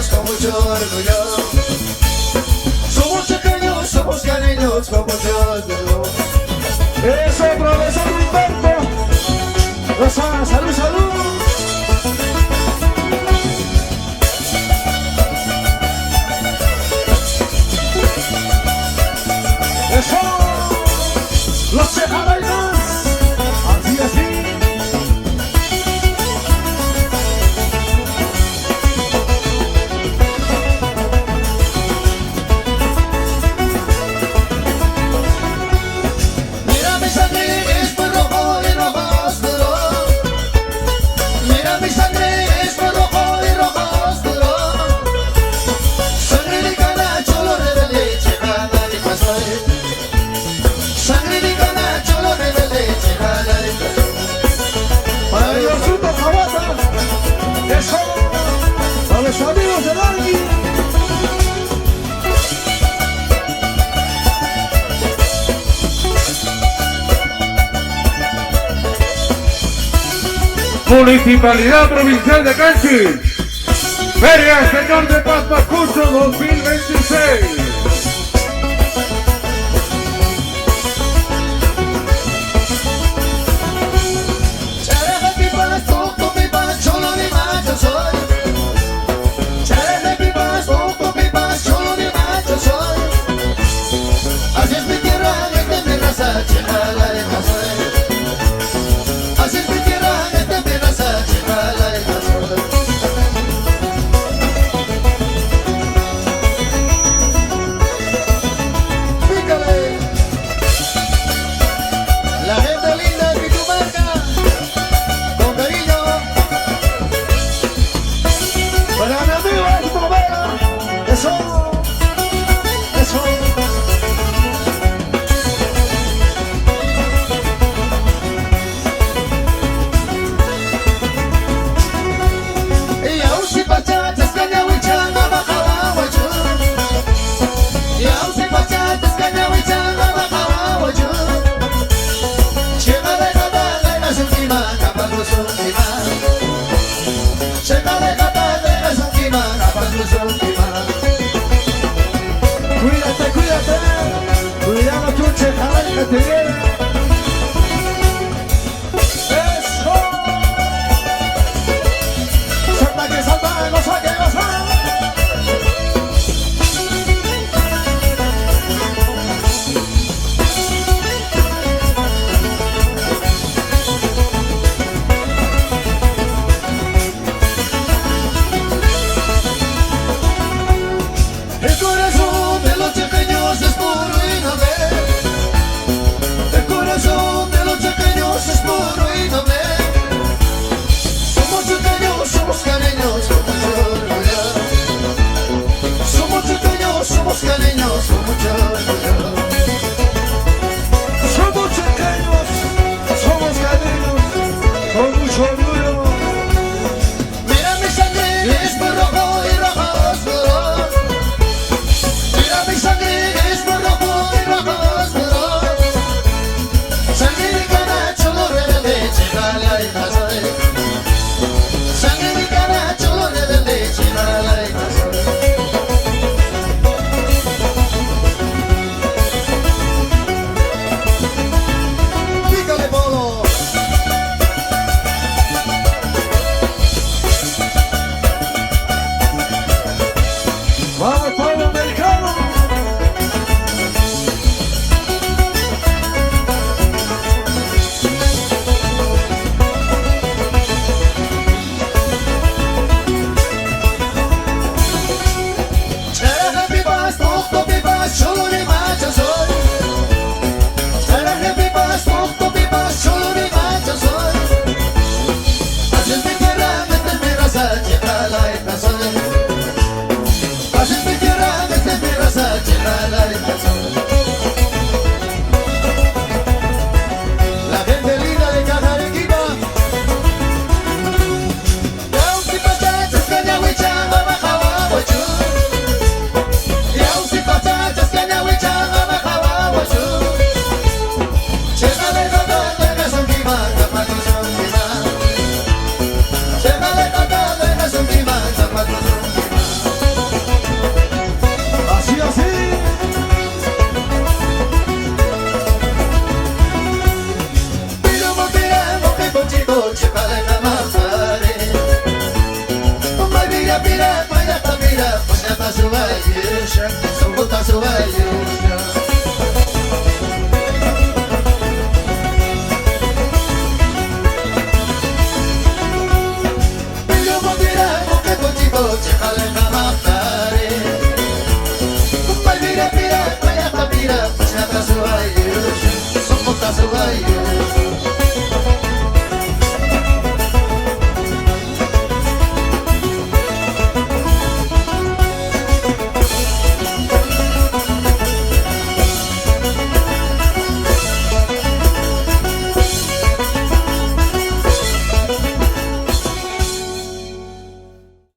con mucho orgullo. Somos chaqueños, somos cariños con mucho orgullo. Eso, profesor Humberto. Rosa, salud, salud. Eso. Los Chejalainas. Así, así. Mira mi sangre es muy rojo y rojo oscuro. Mira mi sangre es muy rojo y rojo oscuro. Sangre de cana, cholo de leche, cana de pasar. Sangre de cana, cholo de leche, cana de pasar. Para Diosito Jabata. Eso. Para los amigos de Largui. Municipalidad Provincial de Canchis. Feria Señor de Paz Macucho 2026. Charaja pipas, poco pipas, cholo de macho soy. Charaja pipas, poco pipas, cholo de macho soy. Así es mi tierra, esta es mi raza, chejala de soy. Así es mi tierra, esta es mi raza, chejala de soy. Pícale. La gente linda de Pichumarca. Con cariño, Para mi amigo Héctor Vera. Eso. Eso. y aún si pachatas caña huichanga bajaba huachu. Y aún si pachatas caña huichanga bajaba huachu. Chega de gata de la última capa cruz última. Chega de gata de la última capa cruz última. Cuídate, cuídate. Cuidado tu Chejalai que te viene. Eso. Salta que salta, goza que goza. El corazón de los chaqueños es puro y noble. El corazón de los chaqueños es puro y noble. Somos chaqueños, somos cariños con mucho orgullo. Somos chaqueños, somos cariños con mucho orgullo. Somos chequeños, somos cariños, con mucho orgullo. Mira mi sangre es muy rojo y rojo oscuro. Mira mi sangre es muy rojo y rojo oscuro. Sangre de cana, cholo de leche, jala y pasoy. Sangre de cana, cholo de leche, jala y pasoy. Pícale polo. Vamos, pueblo americano. Charaja pipas, poco pipas, cholo de macho soy. Charaja pipas, poco pipas, cholo de macho soy. Así es mi tierra, esta es mi raza, chejala esta soy. Así es mi tierra, esta es mi raza, chejala esta soy. La gente linda de Cajarequipa. Aún si pachachas, caña huichanga, bajaba huachú. Y aún si pachachas, caña huichanga, bajaba huachú. Chega de gata de la última capa cruz última. Chega de gata de la última capa cruz última. botar seu velho. Filho, vou tirar, porque vou te botar, leva na pare. Vai virar, vai a família, puxa seu velho, só botar seu velho.